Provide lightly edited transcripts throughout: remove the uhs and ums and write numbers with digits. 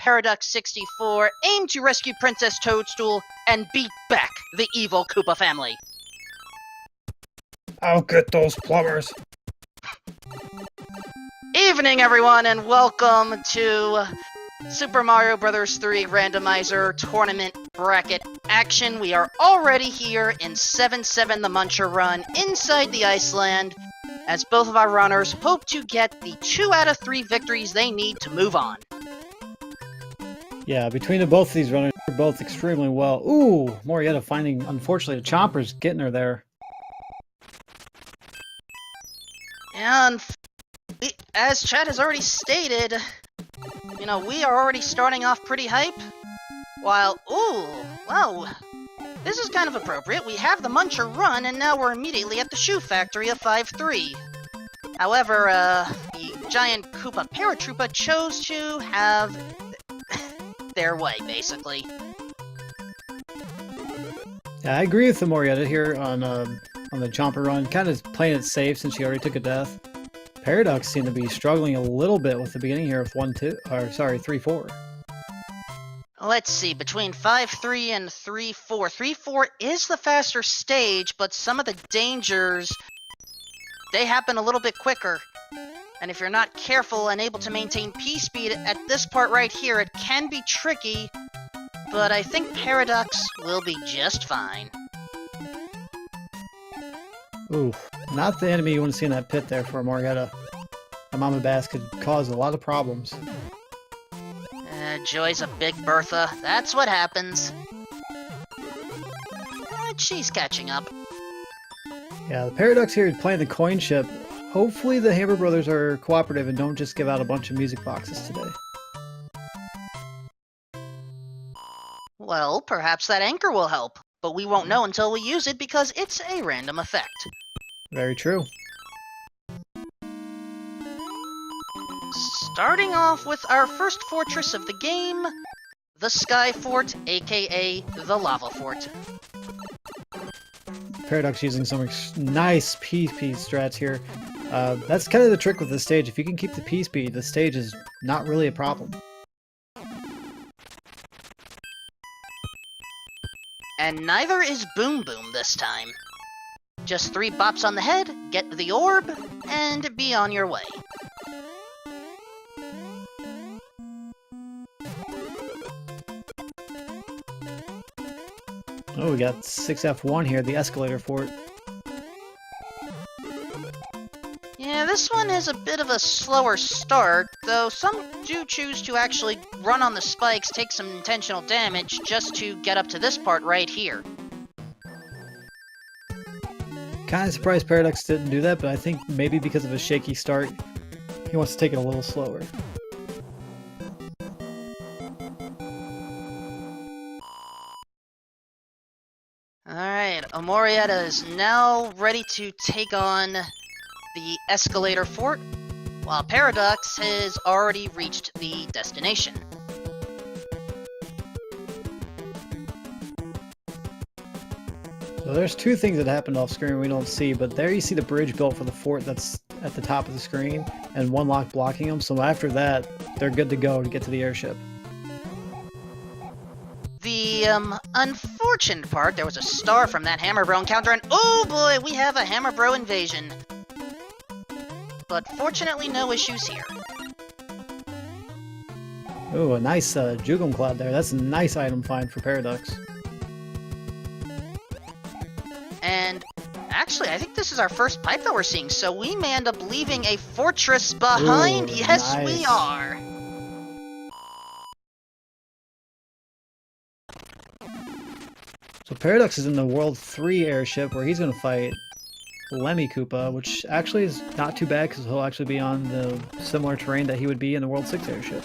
Paraducks64 aim to rescue Princess Toadstool and beat back the evil Koopa family. I'll get those plumbers. Evening, everyone, and welcome to Super Mario Bros. 3 Randomizer Tournament bracket action. We are already here in 7-7 the Muncher run inside the Iceland, as both of our runners hope to get the 2 out of 3 victories they need to move on. Yeah, between both of these runners, they're both extremely well. Ooh, Amourietta finding, unfortunately, the Chomper's getting her there. And as Chad has already stated, you know, we are already starting off pretty hype. While, ooh, wow, this is kind of appropriate. We have the Muncher run, and now we're immediately at the shoe factory of 5-3. However, the giant Koopa Paratroopa chose to have their way, basically. Yeah, I agree with Amourietta here on the Chomper run. Kind of playing it safe since she already took a death. Paraducks seem to be struggling a little bit with the beginning here with 3-4. Let's see, between 5-3 and 3-4. 3-4 is the faster stage, but some of the dangers, they happen a little bit quicker. And if you're not careful and able to maintain P-speed at this part right here, it can be tricky, but I think Paraducks will be just fine. Ooh, not the enemy you want to see in that pit there for Amourietta. A Mama Bass could cause a lot of problems. Joy's a big Bertha. That's what happens. She's catching up. Yeah, the Paraducks here is playing the coin ship. Hopefully the Hammer Brothers are cooperative and don't just give out a bunch of music boxes today. Well, perhaps that anchor will help, but we won't know until we use it because it's a random effect. Very true. Starting off with our first fortress of the game, the Sky Fort, aka the Lava Fort. Paraducks using some nice P-speed strats here. That's kind of the trick with this stage. If you can keep the P-speed, the stage is not really a problem. And neither is Boom Boom this time. Just 3 bops on the head, get the orb, and be on your way. Oh, we got 6F1 here, the escalator fort. Yeah, this one is a bit of a slower start, though some do choose to actually run on the spikes, take some intentional damage, just to get up to this part right here. Kind of surprised Paraducks didn't do that, but I think maybe because of a shaky start, he wants to take it a little slower. Alright, Amourietta is now ready to take on the escalator fort, while Paraducks has already reached the destination. So there's 2 things that happened off screen we don't see, but there you see the bridge built for the fort that's at the top of the screen, and 1 lock blocking them, so after that, they're good to go to get to the airship. The unfortunate part, there was a star from that Hammer Bro encounter, and oh boy, we have a Hammer Bro invasion. But fortunately, no issues here. Ooh, a nice Jugum Cloud there. That's a nice item find for Paraducks. And actually, I think this is our first pipe that we're seeing, so we may end up leaving a fortress behind. Ooh, yes, nice. we are. So Paraducks is in the World 3 airship where he's going to fight Lemmy Koopa, which actually is not too bad because he'll actually be on the similar terrain that he would be in the World 6 airship.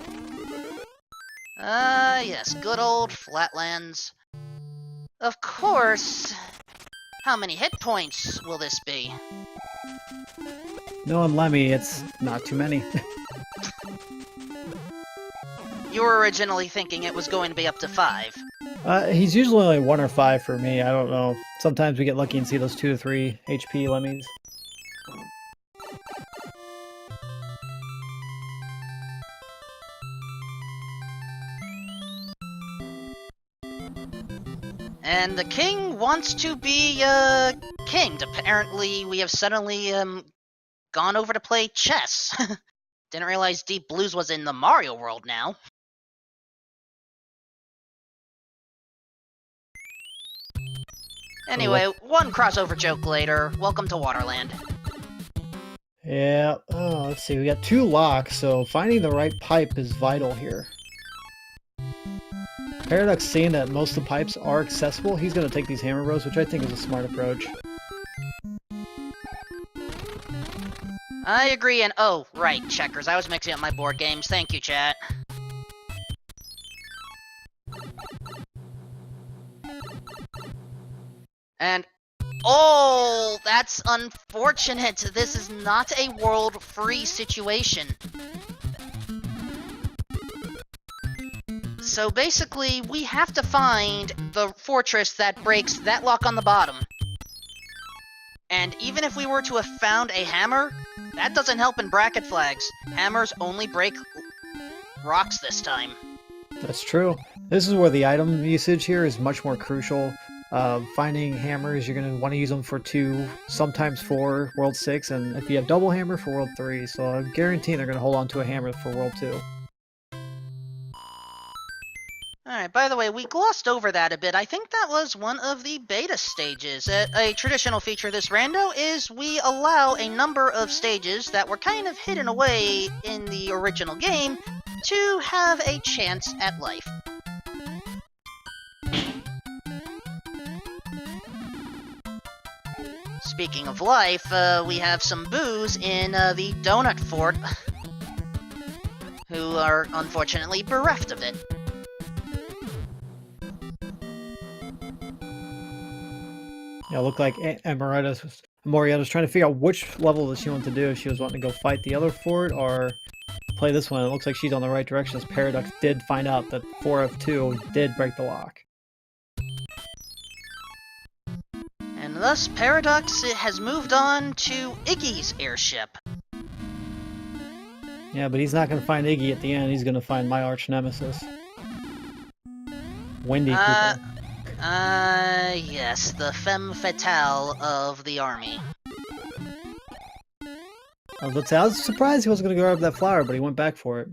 Yes, good old Flatlands. Of course. How many hit points will this be? Knowing Lemmy, it's not too many. You were originally thinking it was going to be up to 5. He's usually only 1 or 5 for me. I don't know. Sometimes we get lucky and see those 2 to 3 HP Lemmys. And the king wants to be, kinged. Apparently, we have suddenly, gone over to play chess. Didn't realize Deep Blues was in the Mario world now. Anyway, one crossover joke later. Welcome to Waterland. Yeah, oh, let's see, we got 2 locks, so finding the right pipe is vital here. Paradux, seeing that most of the pipes are accessible, he's going to take these hammer bros, which I think is a smart approach. I agree, and oh, right, checkers. I was mixing up my board games. Thank you, chat. And oh, that's unfortunate. This is not a world-free situation. So basically, we have to find the fortress that breaks that lock on the bottom. And even if we were to have found a hammer, that doesn't help in bracket flags. Hammers only break rocks this time. That's true. This is where the item usage here is much more crucial. Finding hammers, you're going to want to use them for 2, sometimes 4, World 6, and if you have double hammer for World 3, so I'm guaranteeing they're going to hold on to a hammer for World 2. Alright, by the way, we glossed over that a bit. I think that was one of the beta stages. A traditional feature of this rando is we allow a number of stages that were kind of hidden away in the original game to have a chance at life. Speaking of life, we have some boos in the Donut Fort who are unfortunately bereft of it. Yeah, it looked like Amourietta's trying to figure out which level that she wanted to do, if she was wanting to go fight the other fort or play this one. It looks like she's on the right direction as Paradux did find out that 4 of 2 did break the lock. And thus, Paradux has moved on to Iggy's airship. Yeah, but he's not going to find Iggy at the end. He's going to find my arch nemesis, Wendy Cooper. Yes, the femme fatale of the army. I was surprised he wasn't going to go grab that flower, but he went back for it.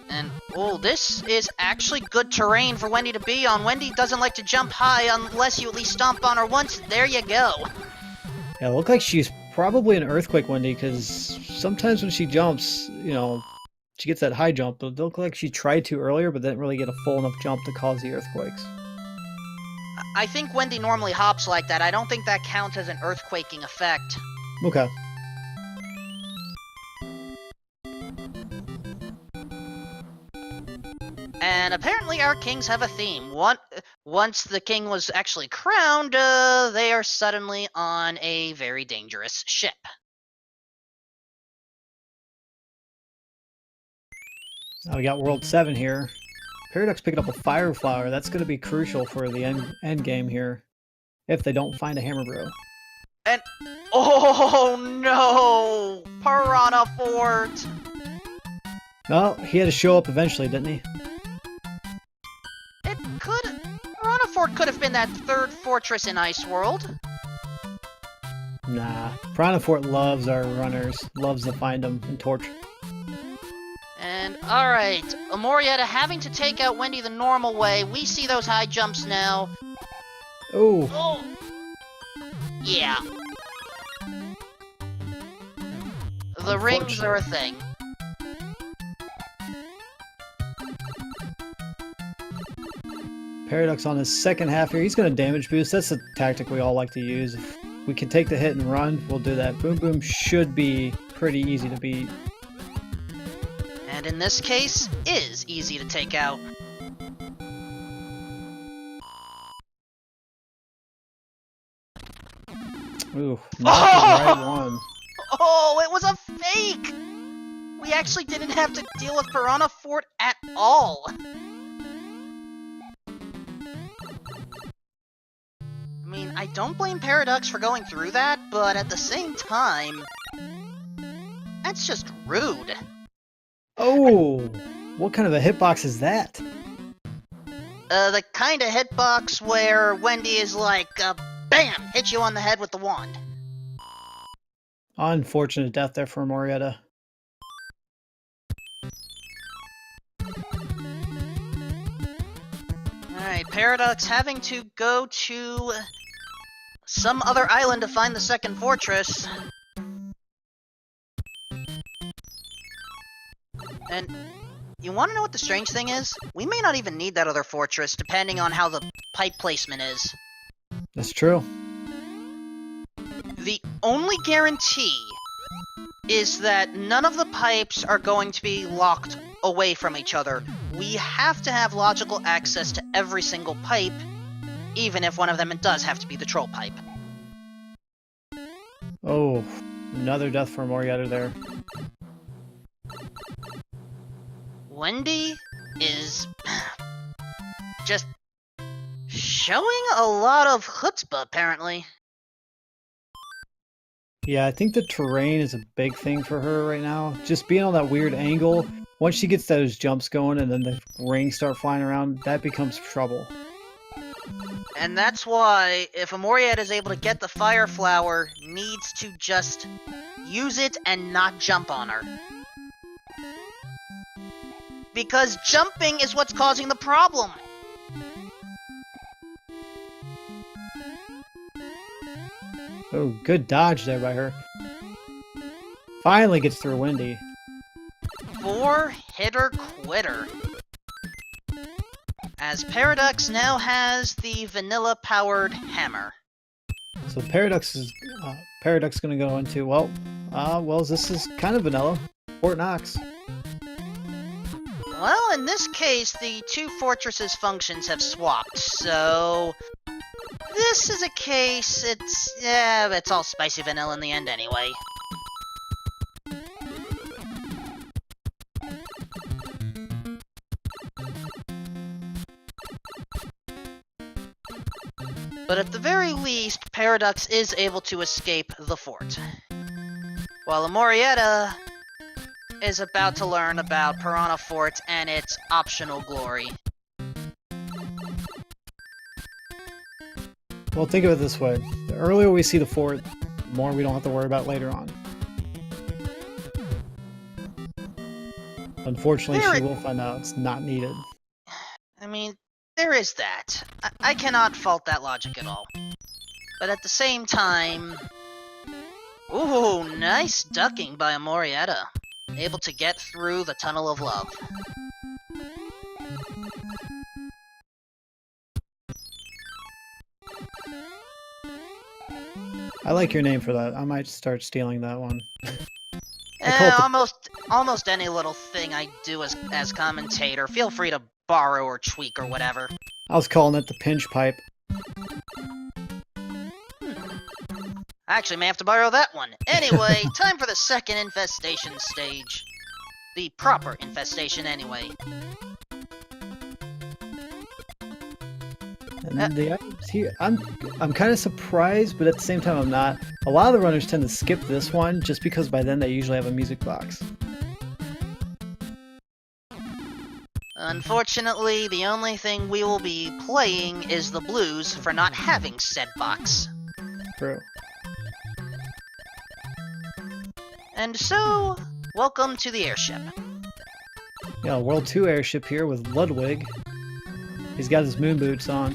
And, oh, this is actually good terrain for Wendy to be on. Wendy doesn't like to jump high unless you at least stomp on her once. There you go. Yeah, it looked like she's probably an earthquake Wendy, because sometimes when she jumps, you know, she gets that high jump, but it looked like she tried to earlier, but didn't really get a full enough jump to cause the earthquakes. I think Wendy normally hops like that. I don't think that counts as an earthquaking effect. Okay. And apparently our kings have a theme. Once the king was actually crowned, they are suddenly on a very dangerous ship. Now we got World 7 here. Paradux picking up a fire flower. That's going to be crucial for the end game here, if they don't find a hammer bro. And oh no, Piranha Fort. Well, he had to show up eventually, didn't he? Piranha Fort could have been that 3rd fortress in Ice World. Nah, Piranha Fort loves our runners, loves to find them and torch. And alright, Amourietta having to take out Wendy the normal way. We see those high jumps now. Ooh. Oh! Yeah. The rings are a thing. Paradux on his second half here. He's going to damage boost. That's a tactic we all like to use. If we can take the hit and run, we'll do that. Boom Boom should be pretty easy to beat. And in this case, is easy to take out. Ooh, not the right one. Oh, it was a fake! We actually didn't have to deal with Piranha Fort at all. I mean, I don't blame Paradux for going through that, but at the same time, that's just rude. Oh, what kind of a hitbox is that? The kind of hitbox where Wendy is like, BAM! Hit you on the head with the wand. Unfortunate death there for Amourietta. Alright, Paradox having to go to some other island to find the second fortress. And you want to know what the strange thing is? We may not even need that other fortress, depending on how the pipe placement is. That's true. The only guarantee is that none of the pipes are going to be locked away from each other. We have to have logical access to every single pipe, even if one of them does have to be the troll pipe. Oh, another death for Amourietta there. Wendy is just showing a lot of chutzpah, apparently. Yeah, I think the terrain is a big thing for her right now. Just being on that weird angle, once she gets those jumps going and then the rings start flying around, that becomes trouble. And that's why, if Amourietta is able to get the Fire Flower, needs to just use it and not jump on her. Because jumping is what's causing the problem! Oh, good dodge there by her. Finally gets through Wendy. 4-hitter quitter. As Paradox now has the vanilla-powered hammer. So Paradox is gonna go into well, this is kind of vanilla. Fort Knox. Well, in this case, the two fortresses' functions have swapped, so this is a case, it's all spicy vanilla in the end anyway. But at the very least, Paradox is able to escape the fort. While Amourietta is about to learn about Piranha Fort and its optional glory. Well, think of it this way. The earlier we see the fort, the more we don't have to worry about later on. Unfortunately, she will find out it's not needed. I mean, there is that. I cannot fault that logic at all. But at the same time... Ooh, nice ducking by Amourietta. Able to get through the Tunnel of Love. I like your name for that. I might start stealing that one. Almost any little thing I do as commentator, feel free to borrow or tweak or whatever. I was calling it the pinch pipe. I actually may have to borrow that one. Anyway, time for the second infestation stage. The proper infestation, anyway. And the items here, I'm kind of surprised, but at the same time I'm not. A lot of the runners tend to skip this one just because by then they usually have a music box. Unfortunately, the only thing we will be playing is the blues for not having said box. True. And so, welcome to the airship. Yeah, World 2 airship here with Ludwig. He's got his moon boots on.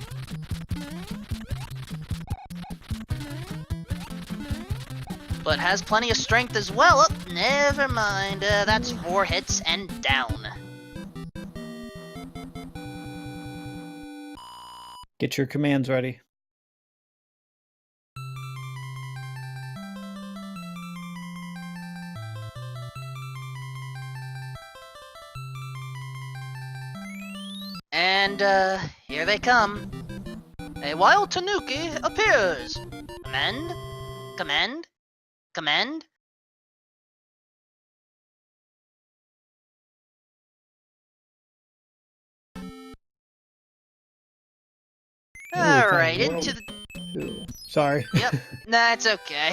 But has plenty of strength as well. Oh, never mind. That's 4 hits and down. Get your commands ready. And, here they come. A wild tanuki appears. Command? Command? Command? Alright, into the... Ooh, sorry. Yep, nah, it's okay.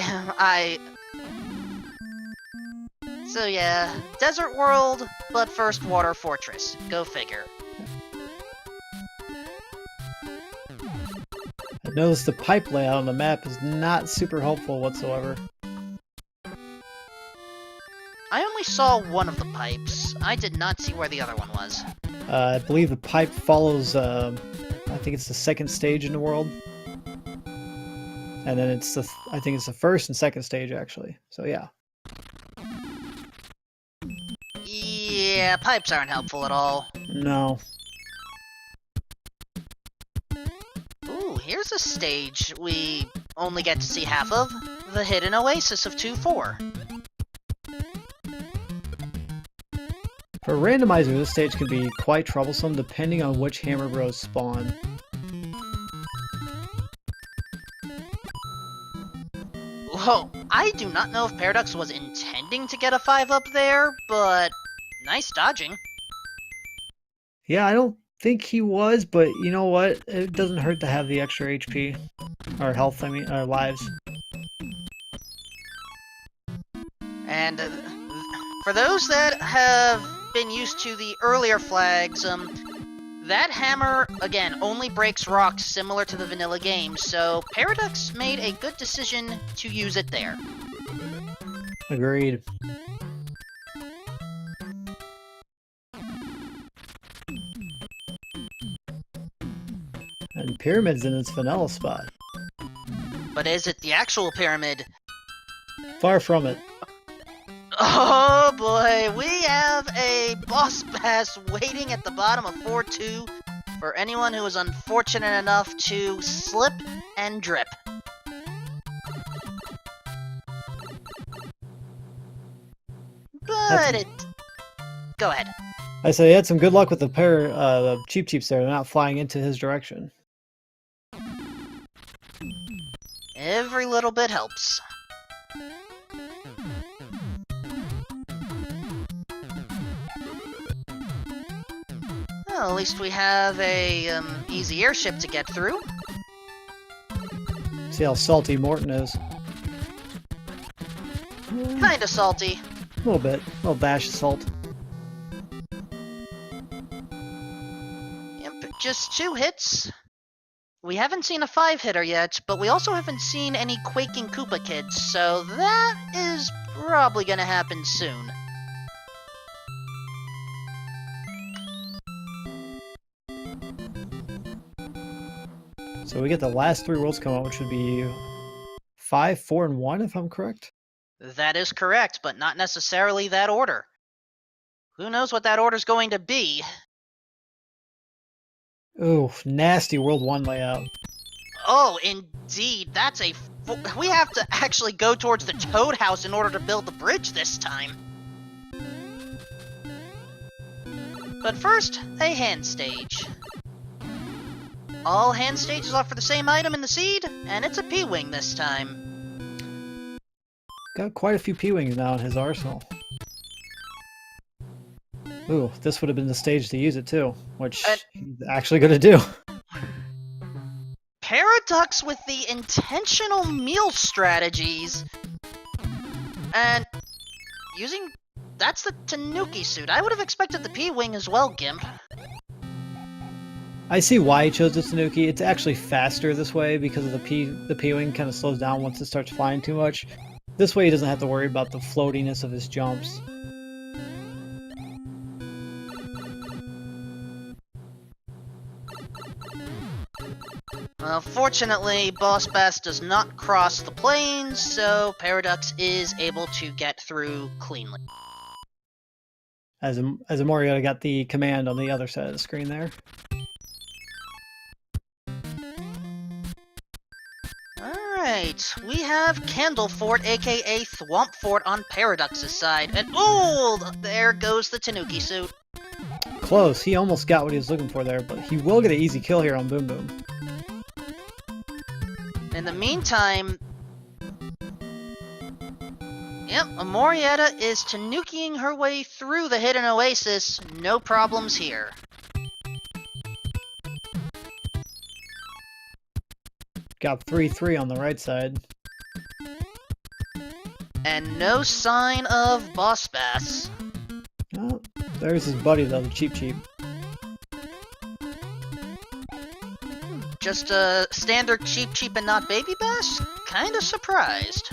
So yeah, Desert World, but first Water Fortress. Go figure. Notice the pipe layout on the map is not super helpful whatsoever. I only saw one of the pipes. I did not see where the other one was. I believe the pipe follows, I think it's the second stage in the world. And then it's I think it's the first and second stage, actually. So, yeah. Yeah, pipes aren't helpful at all. No. Ooh, here's a stage we only get to see half of. The Hidden Oasis of 2-4. For a randomizer, this stage can be quite troublesome depending on which Hammer Bros spawn. Whoa, I do not know if Paraducks was intending to get a 5 up there, but nice dodging. Yeah, I don't think he was, but you know what? It doesn't hurt to have the extra HP. Or health, I mean, or lives. And for those that have been used to the earlier flags, that hammer, again, only breaks rocks similar to the vanilla game, so Paraducks made a good decision to use it there. Agreed. And Pyramid's in its vanilla spot. But is it the actual pyramid? Far from it. Oh boy, we have a boss bass waiting at the bottom of 4-2 for anyone who is unfortunate enough to slip and drip. But go ahead. I say he had some good luck with the Cheep Cheeps there. They're not flying into his direction. Every little bit helps. Well, at least we have a easy airship to get through. See how salty Morton is. Kinda salty. A little bit. A little dash of salt. Yep, just 2 hits. We haven't seen a 5-hitter yet, but we also haven't seen any Quaking Koopa kids, so that is probably gonna happen soon. So we get the last 3 worlds come out, which would be 5, 4, and 1, if I'm correct. That is correct, but not necessarily that order. Who knows what that order's going to be? Ooh, nasty World 1 layout. Oh, indeed, that's a... We have to actually go towards the Toad House in order to build the bridge this time. But first, a hand stage. All hand stages offer the same item in the seed, and it's a P-Wing this time. Got quite a few P-Wings now in his arsenal. Ooh, this would have been the stage to use it too, which he's actually going to do. Paraducks with the intentional meal strategies. And using... That's the Tanuki suit. I would have expected the P-Wing as well, Gimp. I see why he chose the Tanuki. It's actually faster this way because of the P-Wing kind of slows down once it starts flying too much. This way he doesn't have to worry about the floatiness of his jumps. Fortunately, Boss Bass does not cross the plains, so Paraducks is able to get through cleanly. As amourietta got the command on the other side of the screen there. Alright, we have Candle Fort, aka Thwomp Fort, on Paradux's side, and oh, there goes the Tanuki suit. Close, he almost got what he was looking for there, but he will get an easy kill here on Boom Boom. In the meantime, yep, amourietta is Tanukiing her way through the Hidden Oasis, no problems here. Got 3-3 on the right side. And no sign of Boss Bass. Oh, there's his buddy though, the Cheep Cheep. just a standard cheap, cheap, and not baby bass? Kinda surprised.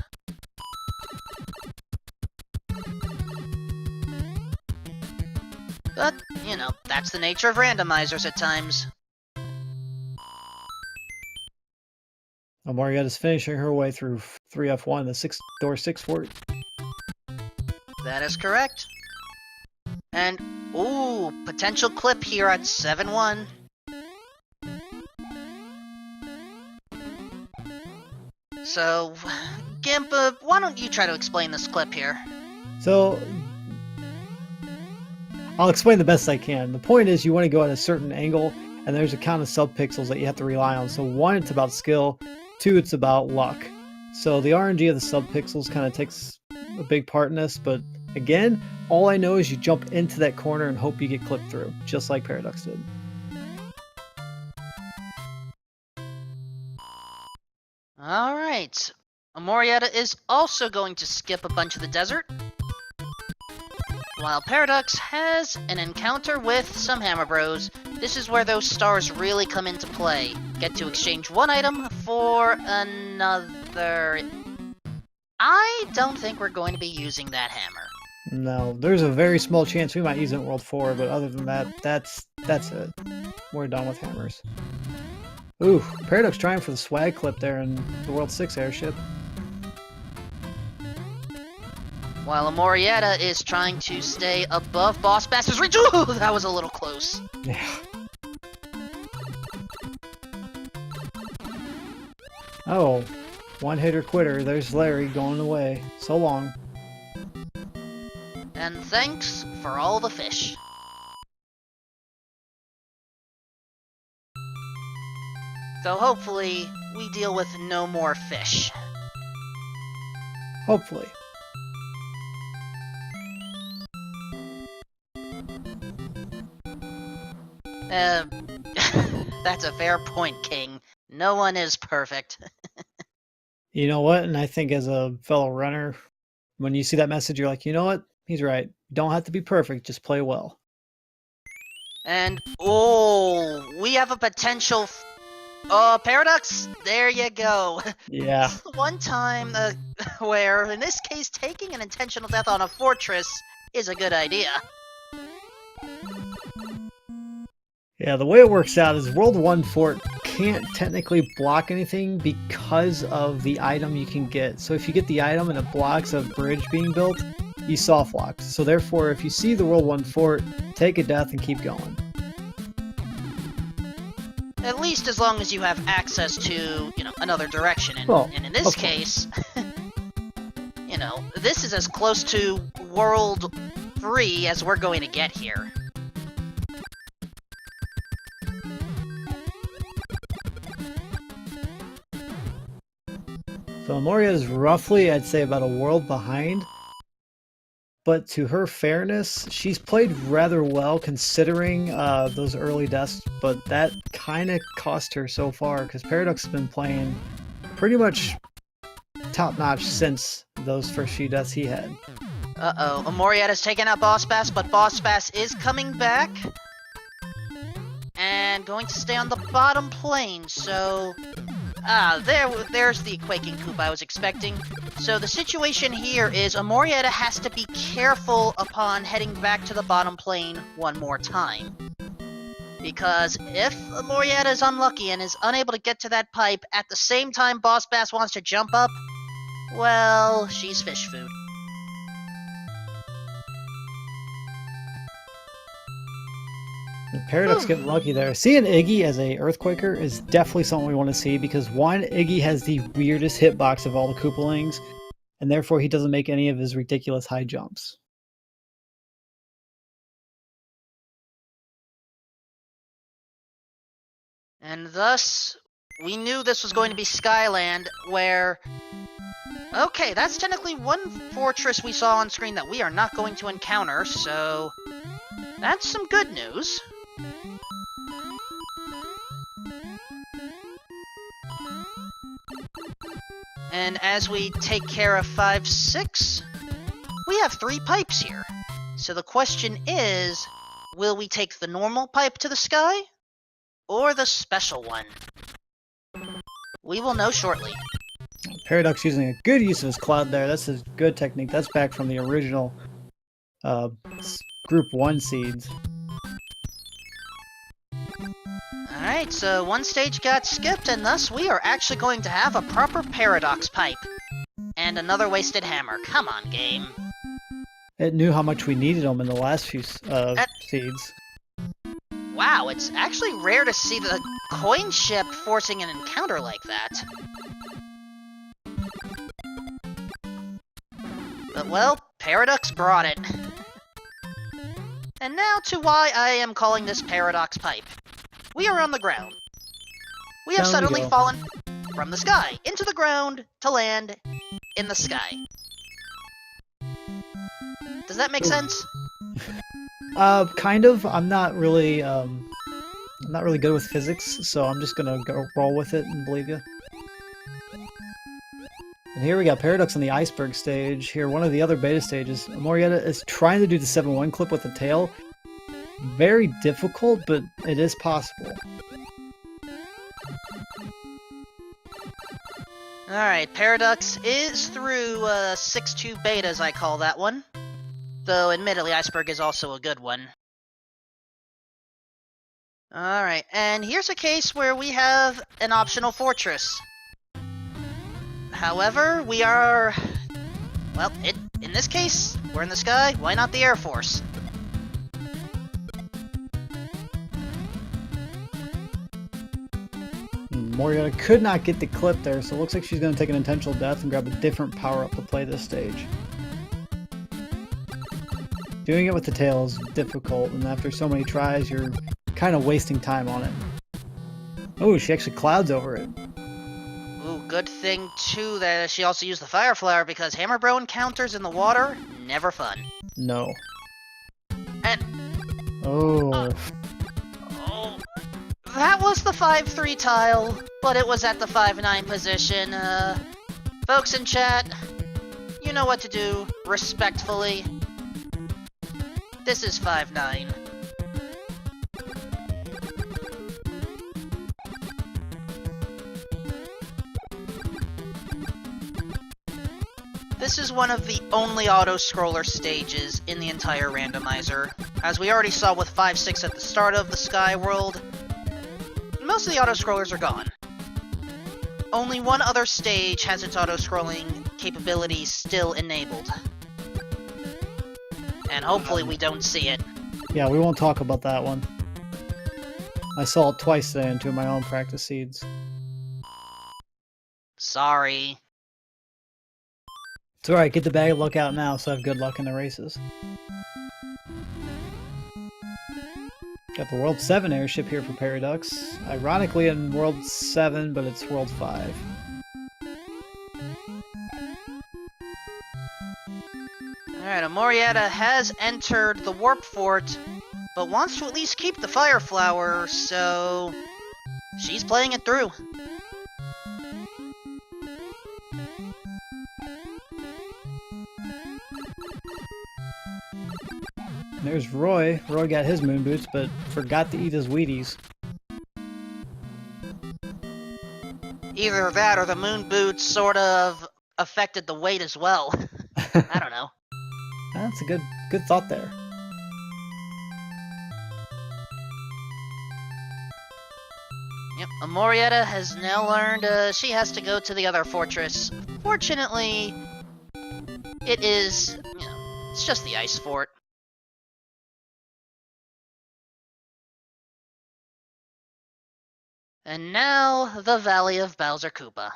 But, you know, that's the nature of randomizers at times. Amourietta's finishing her way through 3F1, the door 6 fort. That is correct. And, ooh, potential clip here at 7-1. So, Gimp, why don't you try to explain this clip here? So, I'll explain the best I can. The point is you want to go at a certain angle, and there's a count of sub-pixels that you have to rely on. So 1, it's about skill. 2, it's about luck. So the RNG of the sub-pixels kind of takes a big part in this, but again, all I know is you jump into that corner and hope you get clipped through, just like Paraducks did. Alright. Amourietta is also going to skip a bunch of the desert, while Paraducks has an encounter with some Hammer Bros. This is where those stars really come into play. Get to exchange one item for another. I don't think we're going to be using that hammer. No, there's a very small chance we might use it in World 4, but other than that, that's it. We're done with hammers. Ooh, Paraducks trying for the swag clip there in the World 6 airship. While Amourietta is trying to stay above Boss Bass's reach. Ooh, that was a little close. Yeah. Oh, one hitter quitter. There's Larry going away. So long. And thanks for all the fish. So hopefully, we deal with no more fish. Hopefully. That's a fair point, King. No one is perfect. You know what? And I think as a fellow runner, when you see that message, you're like, you know what? He's right. You don't have to be perfect, just play well. And, oh, we have a potential... Oh, Paraducks, there you go. Yeah. One time where, in this case, taking an intentional death on a fortress is a good idea. Yeah, the way it works out is World 1 fort can't technically block anything because of the item you can get. So if you get the item and it blocks a bridge being built, you soft locked. So therefore, if you see the World 1 fort, take a death and keep going. At least as long as you have access to, you know, another direction. And in this case, you know, this is as close to World 3 as we're going to get here. So Amourietta is roughly, I'd say, about a world behind. But to her fairness, she's played rather well considering those early deaths, but that kind of cost her so far, because Paraducks has been playing pretty much top-notch since those first few deaths he had. Uh-oh, Amourietta's taken out Boss Bass, but Boss Bass is coming back. And going to stay on the bottom plane, so... there's the Quaking Coop I was expecting. So the situation here is Amourietta has to be careful upon heading back to the bottom plane one more time. Because if Amourietta is unlucky and is unable to get to that pipe at the same time Boss Bass wants to jump up, well, she's fish food. Paraducks getting lucky there. Seeing Iggy as a Earthquaker is definitely something we want to see because one, Iggy has the weirdest hitbox of all the Koopalings, and therefore he doesn't make any of his ridiculous high jumps. And thus, we knew this was going to be Skyland, where... Okay, that's technically one fortress we saw on screen that we are not going to encounter, so... That's some good news. And as we take care of 5-6, we have 3 pipes here. So the question is, will we take the normal pipe to the sky, or the special one? We will know shortly. Paradux using a good use of his cloud there. That's a good technique. That's back from the original Group 1 seeds. Alright, so one stage got skipped, and thus we are actually going to have a proper paradox pipe. And another wasted hammer. Come on, game. It knew how much we needed them in the last few seeds. Wow, it's actually rare to see the coin ship forcing an encounter like that. But well, Paradox brought it. And now to why I am calling this Paradox Pipe. We are on the ground. We have suddenly fallen from the sky into the ground to land in the sky. Does that make sense? Kind of. I'm not really good with physics, so I'm just gonna go roll with it and believe you. And here we got Paradox on the iceberg stage. Here, one of the other beta stages. Amourietta is trying to do the 7-1 clip with the tail. Very difficult, but it is possible. Alright, Paradox is through 6-2 beta, as I call that one. Though, admittedly, Iceberg is also a good one. Alright, and here's a case where we have an optional fortress. However, we are... well, in this case, we're in the sky, why not the Air Force? Amourietta could not get the clip there, so it looks like she's going to take an intentional death and grab a different power-up to play this stage. Doing it with the tail is difficult, and after so many tries, you're kind of wasting time on it. Oh, she actually clouds over it. Ooh, good thing, too, that she also used the Fire Flower, because Hammer Bro encounters in the water, never fun. No. And... oh. oh... that was the 5-3 tile, but it was at the 5-9 position. Folks in chat, you know what to do, respectfully. This is 5-9. This is one of the only auto-scroller stages in the entire randomizer. As we already saw with 5-6 at the start of the Sky World, most of the auto-scrollers are gone. Only one other stage has its auto-scrolling capabilities still enabled. And hopefully we don't see it. Yeah, we won't talk about that one. I saw it twice today in two of my own practice seeds. Sorry. It's alright, get the bag of luck out now so I have good luck in the races. Got the World 7 airship here for Paradux. Ironically in World 7, but it's World 5. Alright, Amourietta has entered the Warp Fort, but wants to at least keep the Fire Flower, so... she's playing it through. There's Roy. Roy got his moon boots, but forgot to eat his Wheaties. Either that or the moon boots sort of affected the weight as well. I don't know. That's a good thought there. Yep, Amourietta has now learned she has to go to the other fortress. Fortunately, it is, it's just the ice fort. And now, the Valley of Bowser Koopa.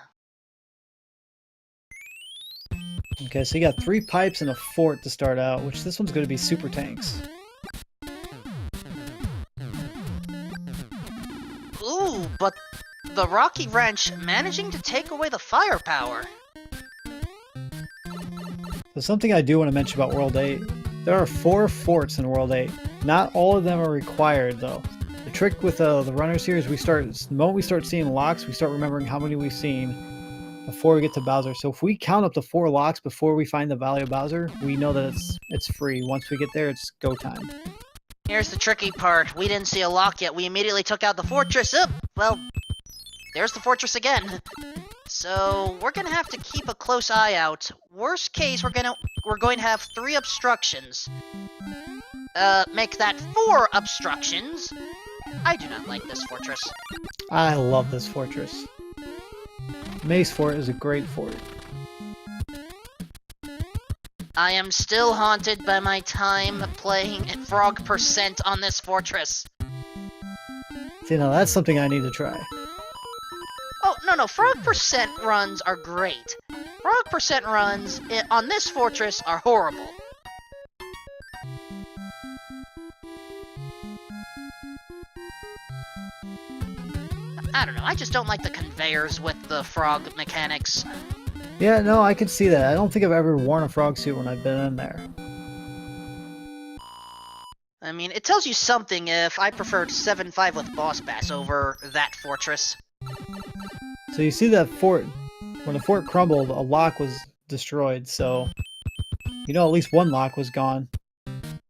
Okay, so you got 3 pipes and a fort to start out, which this one's going to be super tanks. Ooh, but the Rocky Wrench managing to take away the firepower. So something I do want to mention about World 8, there are 4 forts in World 8. Not all of them are required, though. The trick with the runners here is the moment we start seeing locks, we start remembering how many we've seen before we get to Bowser. So if we count up to 4 locks before we find the Valley of Bowser, we know that it's free. Once we get there, it's go time. Here's the tricky part. We didn't see a lock yet. We immediately took out the fortress. Well, there's the fortress again. So we're gonna have to keep a close eye out. Worst case, we're going to have 3 obstructions. Make that 4 obstructions. I do not like this fortress. I love this fortress. Mace Fort is a great fort. I am still haunted by my time playing at Frog Percent on this fortress. See, now that's something I need to try. Oh, no, Frog Percent runs are great. Frog Percent runs on this fortress are horrible. I don't know, I just don't like the conveyors with the frog mechanics. Yeah, no, I can see that. I don't think I've ever worn a frog suit when I've been in there. I mean, it tells you something if I preferred 7-5 with Boss Bass over that fortress. So you see that fort, when the fort crumbled, a lock was destroyed, so you know at least one lock was gone.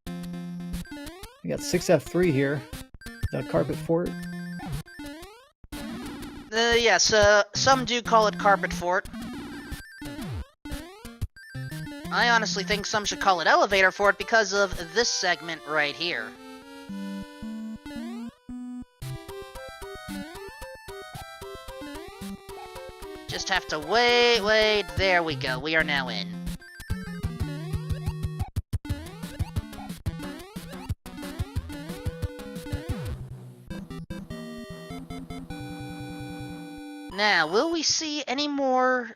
We got 6F3 here, the carpet fort. Yes, some do call it Carpet Fort. I honestly think some should call it Elevator Fort because of this segment right here. Just have to wait, there we go, we are now in. Now, will we see any more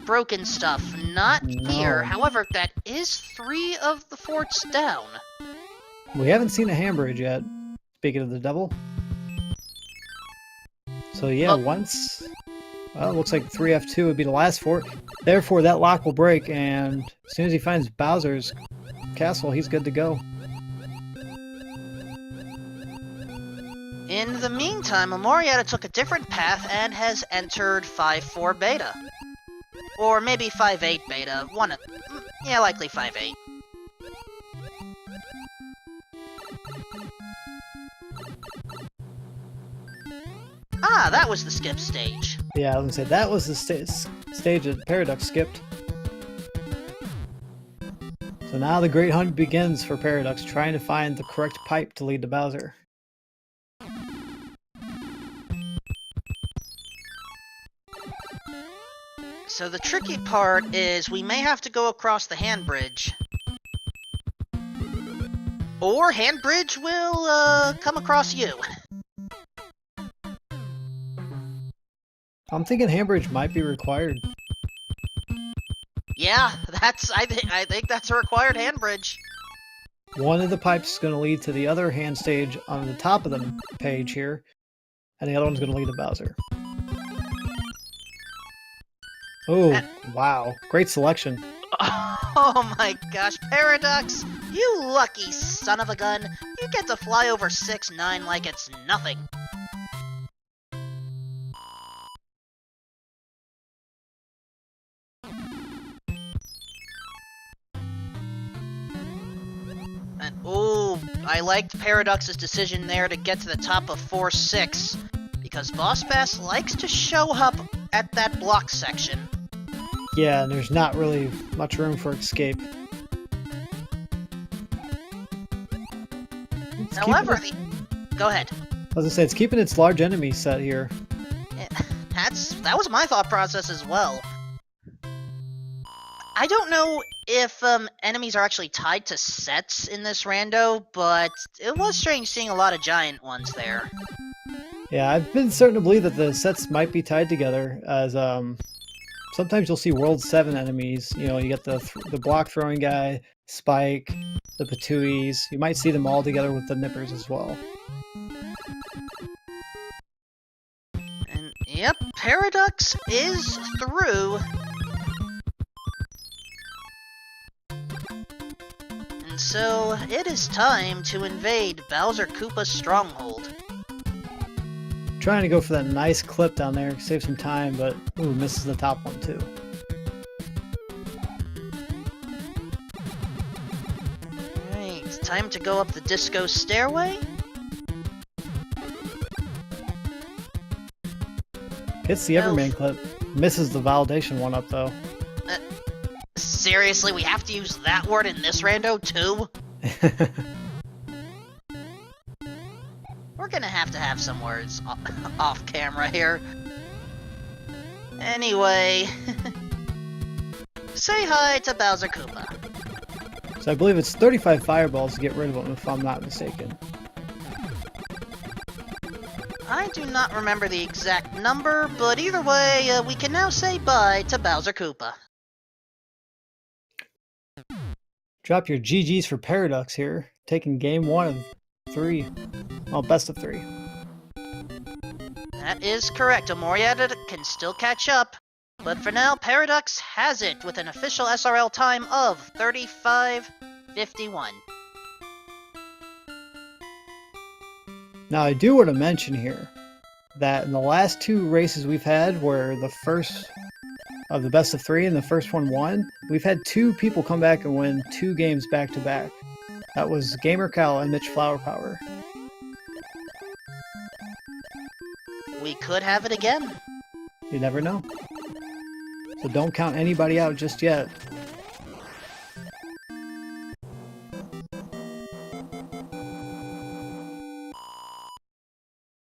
broken stuff? Not here. However, that is 3 of the forts down. We haven't seen a handbridge yet, speaking of the devil. So yeah, once... Well, it looks like 3F2 would be the last fort. Therefore, that lock will break, and as soon as he finds Bowser's castle, he's good to go. In the meantime, amourietta took a different path and has entered 5-4 beta. Or maybe 5-8 beta. Yeah, likely 5-8. Ah, that was the skip stage. Yeah, I was gonna say, that was the stage that Paraduck skipped. So now the great hunt begins for Paraducks, trying to find the correct pipe to lead to Bowser. So the tricky part is we may have to go across the hand bridge. Or hand bridge will come across you. I'm thinking handbridge might be required. Yeah, I think that's a required hand bridge. One of the pipes is going to lead to the other hand stage on the top of the page here, and the other one's going to lead to Bowser. Oh, wow. Great selection. Oh my gosh, Paraducks, you lucky son of a gun. You get to fly over 6-9 like it's nothing. And oh, I liked Paradux's decision there to get to the top of 4-6, because Boss Bass likes to show up at that block section. Yeah, and there's not really much room for escape. However, go ahead. I was gonna say, it's keeping its large enemy set here. Yeah, that was my thought process as well. I don't know if enemies are actually tied to sets in this rando, but it was strange seeing a lot of giant ones there. Yeah, I've been certain to believe that the sets might be tied together, as sometimes you'll see World 7 enemies. You know, you get the block throwing guy, Spike, the Patuis. You might see them all together with the Nippers as well. And yep, Paraducks is through. And so it is time to invade Bowser Koopa's stronghold. Trying to go for that nice clip down there, save some time, but ooh, misses the top one too. Alright, it's time to go up the disco stairway. Gets the Everman clip. Misses the validation one up though. Seriously, we have to use that word in this rando too? We're gonna have to have some words off camera here. Anyway, say hi to Bowser Koopa. So I believe it's 35 fireballs to get rid of him, if I'm not mistaken. I do not remember the exact number, but either way, we can now say bye to Bowser Koopa. Drop your GGs for Paraducks here, taking game 1 of 3. Well, best of 3. That is correct. Amourietta can still catch up. But for now, Paraducks has it with an official SRL time of 35:51. Now, I do want to mention here that in the last 2 races we've had, where the first of the best of 3 and the first one won, we've had 2 people come back and win 2 games back to back. That was Gamer Cal and Mitch Flower Power. We could have it again. You never know. So don't count anybody out just yet.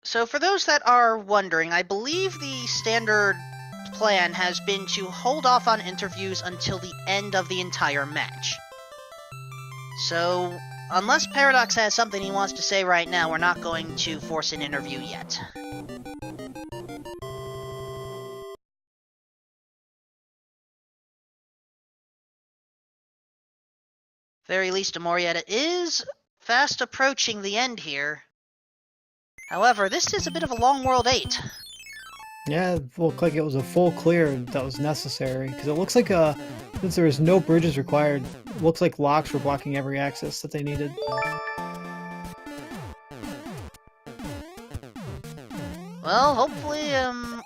So for those that are wondering, I believe the standard plan has been to hold off on interviews until the end of the entire match. So, unless Paradox has something he wants to say right now, we're not going to force an interview yet. Very least, Amourietta is fast approaching the end here. However, this is a bit of a long World 8. Yeah, it looked like it was a full clear that was necessary, because it looks like, since there was no bridges required, it looks like locks were blocking every access that they needed. Well, hopefully,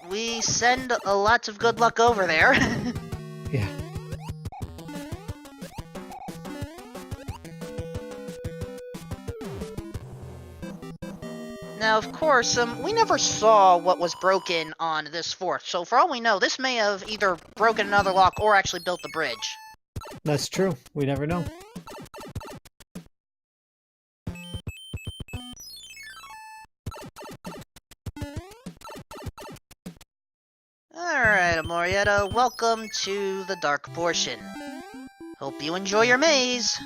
we send a lot of good luck over there. Yeah. Now, of course, we never saw what was broken on this fort, so for all we know, this may have either broken another lock or actually built the bridge. That's true. We never know. Alright, Amourietta, welcome to the dark portion. Hope you enjoy your maze.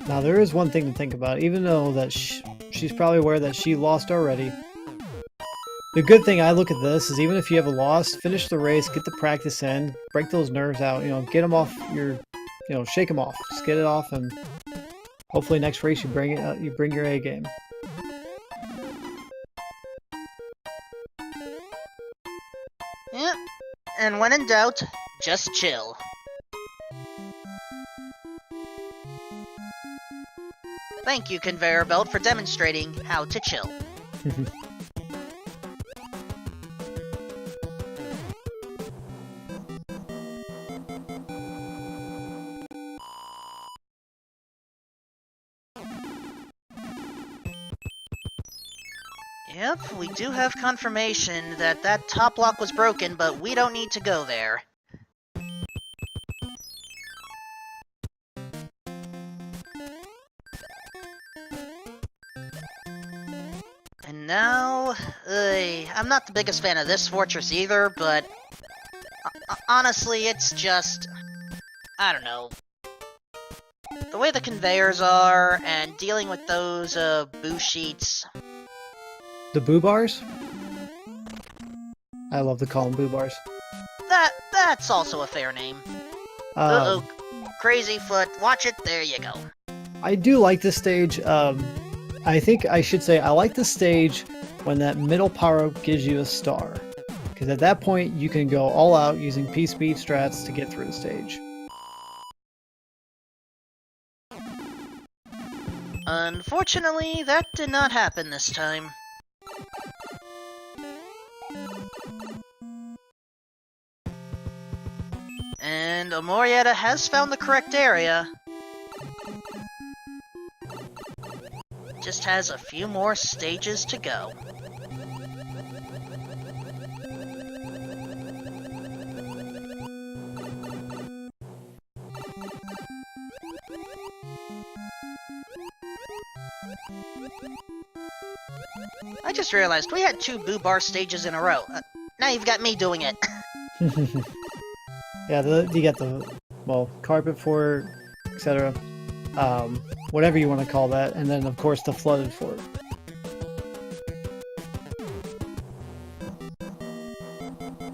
Now, there is one thing to think about. Even though that she's probably aware that she lost already, the good thing I look at this is even if you have a loss, finish the race, get the practice in, break those nerves out, get them off your, shake them off. Just get it off, and hopefully next race you bring it, you bring your A game. Yep, and when in doubt, just chill. Thank you, Conveyor Belt, for demonstrating how to chill. Yep, we do have confirmation that that top lock was broken, but we don't need to go there. And now, I'm not the biggest fan of this fortress either, but honestly, it's just, I don't know. The way the conveyors are, and dealing with those, boo sheets. The boo bars? I love to call them boo bars. That's also a fair name. Uh-oh, Crazy Foot, watch it, there you go. I do like this stage. I think I should say I like this stage when that middle power-up gives you a star. Because at that point, you can go all out using P-speed strats to get through the stage. Unfortunately, that did not happen this time. And amourietta has found the correct area. Just has a few more stages to go. I just realized we had 2 Boo Bar stages in a row. Now you've got me doing it. Yeah, you get the, well, carpet fort, etc. Whatever you want to call that, and then of course the flooded fort.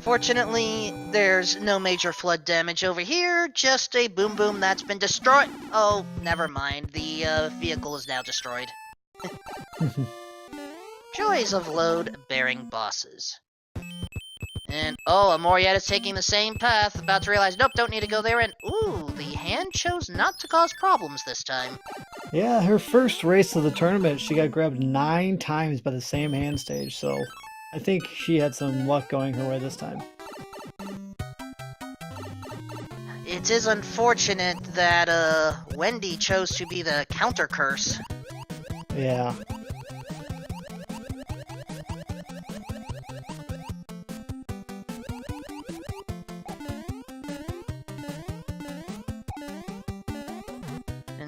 Fortunately, there's no major flood damage over here, just a boom boom that's been destroyed. Oh, never mind. The vehicle is now destroyed. Joys of load-bearing bosses. And, oh, amourietta's taking the same path, about to realize, nope, don't need to go there, and, ooh, the hand chose not to cause problems this time. Yeah, her first race of the tournament, she got grabbed 9 times by the same hand stage, so I think she had some luck going her way this time. It is unfortunate that, Wendy chose to be the counter curse. Yeah.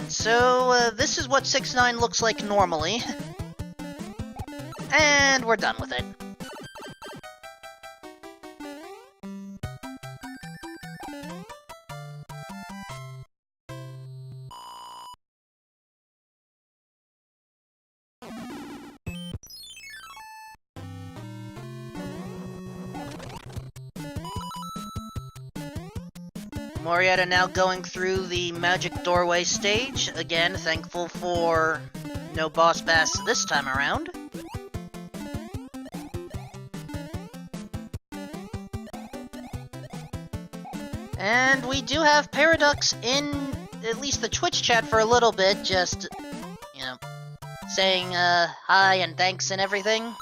So, this is what 6-9 looks like normally. And we're done with it. Amourietta now going through the magic doorway stage. Again, thankful for no boss bass this time around. And we do have Paraducks in at least the Twitch chat for a little bit, just, you know, saying hi and thanks and everything.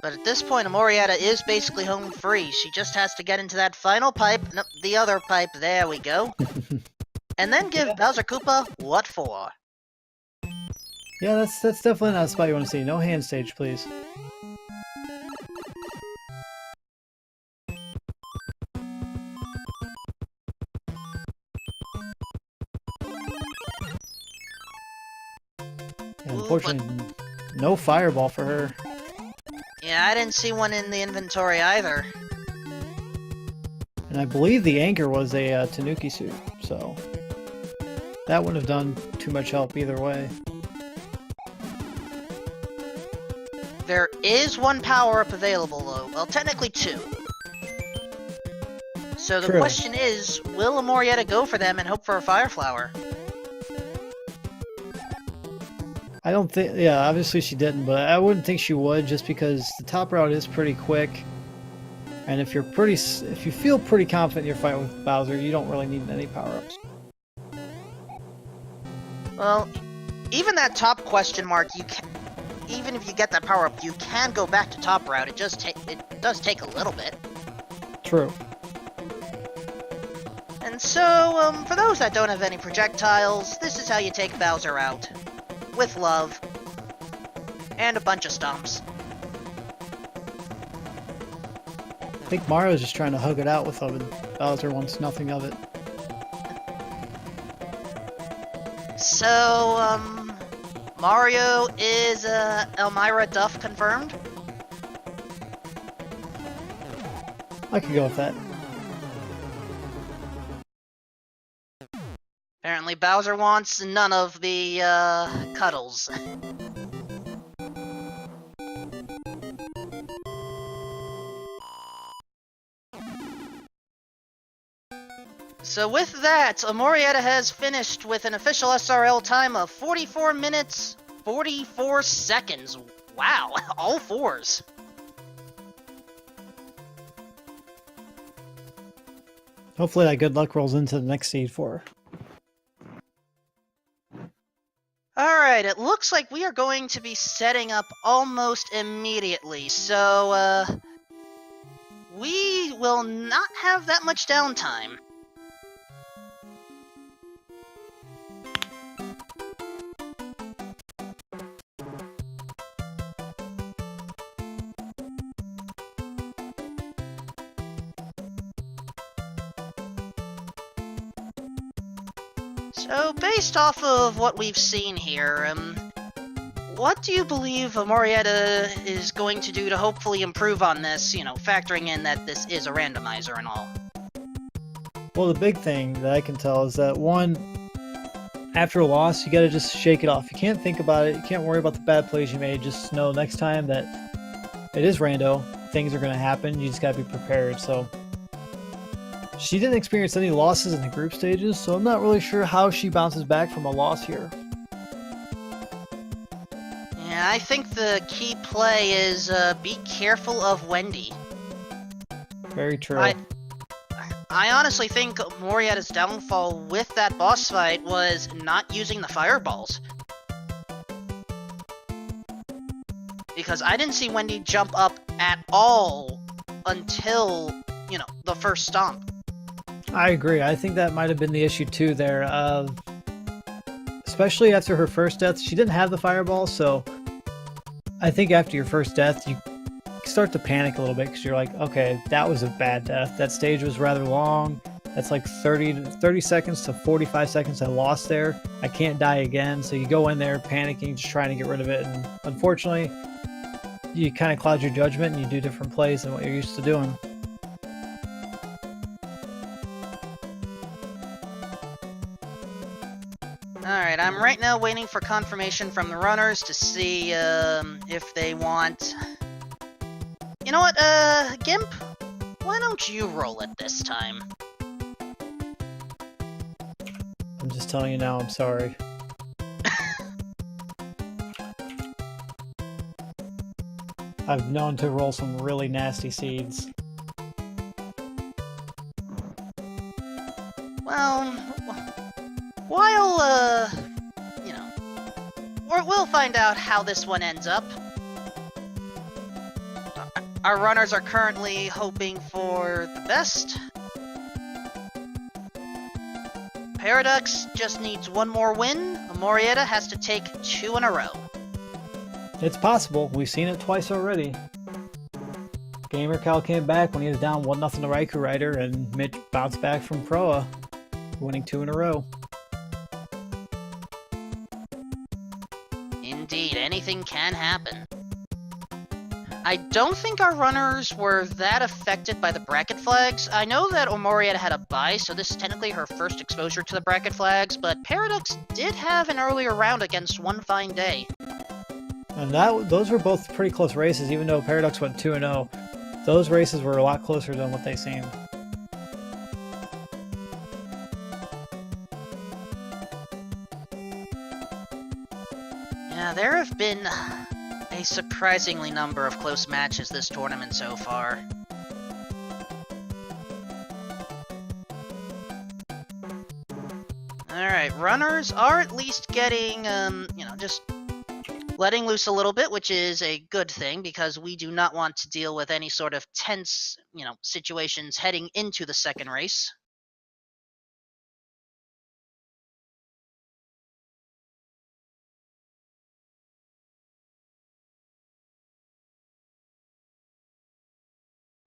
But at this point, amourietta is basically home free. She just has to get into that final pipe, no, the other pipe, there we go. And then give Bowser Koopa what for. Yeah, that's definitely not a spot you want to see. No hand stage, please. Yeah, unfortunately, no fireball for her. Yeah, I didn't see one in the inventory either. And I believe the anchor was a Tanuki suit, so that wouldn't have done too much help either way. There is one power-up available, though. Well, technically 2. So the question is, will amourietta go for them and hope for a Fire Flower? I don't think, yeah, obviously she didn't, but I wouldn't think she would, just because the top route is pretty quick. And if you feel pretty confident in your fight with Bowser, you don't really need any power-ups. Well, even that top question mark, even if you get that power-up, you can go back to top route. It does take a little bit. True. And so, for those that don't have any projectiles, this is how you take Bowser out. With love. And a bunch of stomps. I think Mario's just trying to hug it out with him, and Bowser wants nothing of it. So, Mario is, Elmira Duff confirmed? I could go with that. Apparently Bowser wants none of the, cuddles. So with that, amourietta has finished with an official SRL time of 44 minutes, 44 seconds. Wow, all 4s. Hopefully that good luck rolls into the next seed for her. Alright, it looks like we are going to be setting up almost immediately, so, we will not have that much downtime. So, based off of what we've seen here, what do you believe amourietta is going to do to hopefully improve on this, factoring in that this is a randomizer and all? Well, the big thing that I can tell is that one, after a loss, you gotta just shake it off. You can't think about it. You can't worry about the bad plays you made. Just know next time that it is rando. Things are gonna happen. You just gotta be prepared. So she didn't experience any losses in the group stages, so I'm not really sure how she bounces back from a loss here. Yeah, I think the key play is be careful of Wendy. Very true. I honestly think Amourietta's downfall with that boss fight was not using the fireballs. Because I didn't see Wendy jump up at all until, the first stomp. I agree. I think that might have been the issue too there. Especially after her first death, she didn't have the fireball, so I think after your first death, you start to panic a little bit because you're like, okay, that was a bad death. That stage was rather long. That's like 30 seconds to 45 seconds I lost there. I can't die again. So you go in there panicking, just trying to get rid of it. And unfortunately, you kind of cloud your judgment and you do different plays than what you're used to doing. Alright, I'm right now waiting for confirmation from the runners to see if they want... You know what, Gimp? Why don't you roll it this time? I'm just telling you now, I'm sorry. I've known to roll some really nasty seeds. Well, while, we'll find out how this one ends up. Our runners are currently hoping for the best. Paraducks just needs one more win. Amourietta has to take 2 in a row. It's possible. We've seen it twice already. Gamer Cal came back when he was down 1-0 to Raikou Rider, and Mitch bounced back from Proa, winning 2 in a row. Indeed, anything can happen. I don't think our runners were that affected by the bracket flags. I know that Amourietta had a bye, so this is technically her first exposure to the bracket flags, but Paraducks did have an earlier round against One Fine Day. And those were both pretty close races, even though Paradox went 2-0. Those races were a lot closer than what they seemed. Yeah, there have been a surprisingly number of close matches this tournament so far. Alright, runners are at least getting, just letting loose a little bit, which is a good thing, because we do not want to deal with any sort of tense, situations heading into the second race.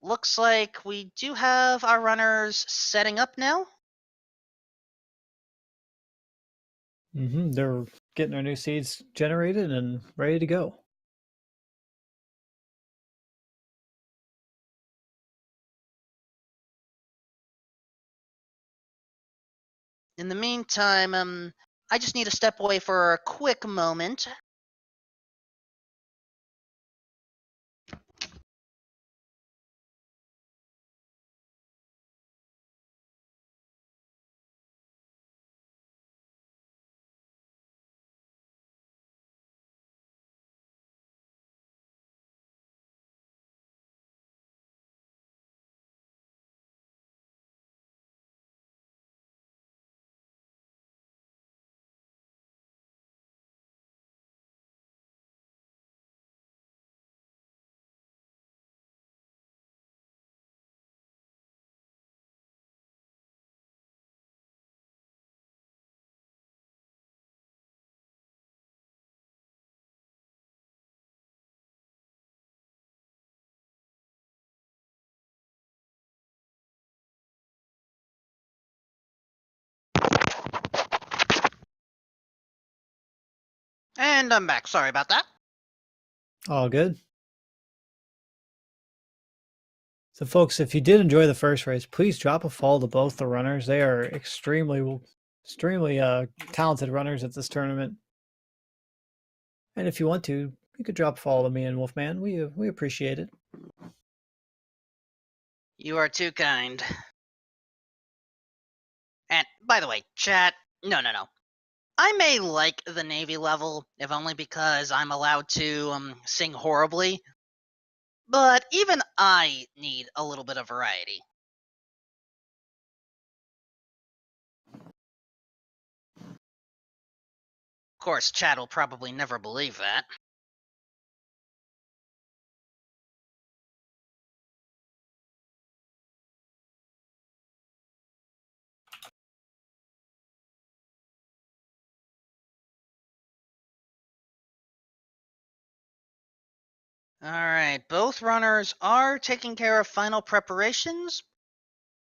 Looks like we do have our runners setting up now. They're getting their new seeds generated and ready to go. In the meantime, I just need to step away for a quick moment. And I'm back. Sorry about that. All good. So, folks, if you did enjoy the first race, please drop a follow to both the runners. They are extremely talented runners at this tournament. And if you want to, you could drop a follow to me and Wolfman. We appreciate it. You are too kind. And, by the way, chat, no. I may like the Navy level, if only because I'm allowed to sing horribly. But even I need a little bit of variety. Of course, chat will probably never believe that. Alright, both runners are taking care of final preparations.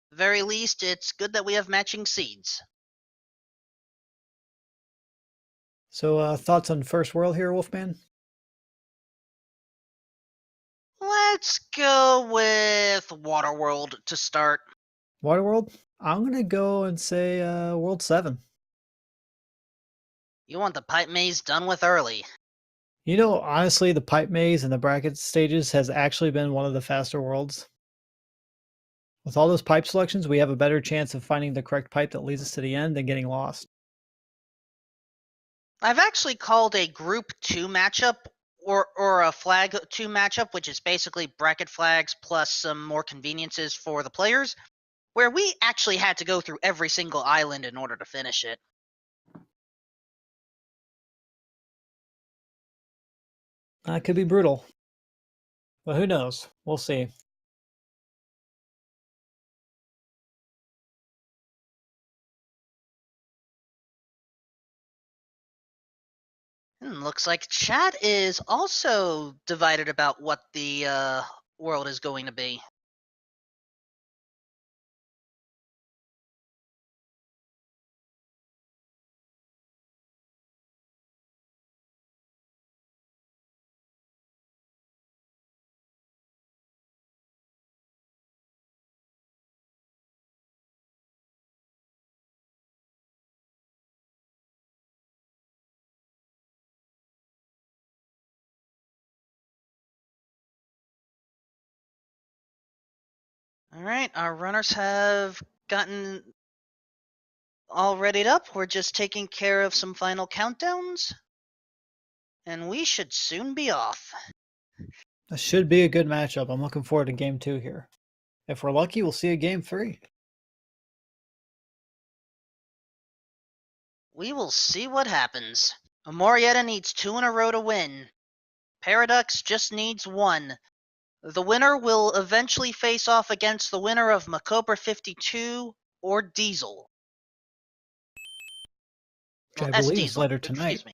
At the very least, it's good that we have matching seeds. So, thoughts on first world here, Wolfman? Let's go with Waterworld to start. Waterworld? I'm going to go and say World 7. You want the pipe maze done with early. You know, honestly, the pipe maze and the bracket stages has actually been one of the faster worlds. With all those pipe selections, we have a better chance of finding the correct pipe that leads us to the end than getting lost. I've actually called a Group 2 matchup, or a Flag 2 matchup, which is basically bracket flags plus some more conveniences for the players, where we actually had to go through every single island in order to finish it. That could be brutal. But who knows? We'll see. Looks like chat is also divided about what the world is going to be. Alright, our runners have gotten all readied up. We're just taking care of some final countdowns. And we should soon be off. That should be a good matchup. I'm looking forward to game 2 here. If we're lucky, we'll see a game 3. We will see what happens. Amourietta needs 2 in a row to win. Paraducks just needs 1. The winner will eventually face off against the winner of Macobra 52 or Diesel. Which I S believe is Diesel, later excuse tonight. me.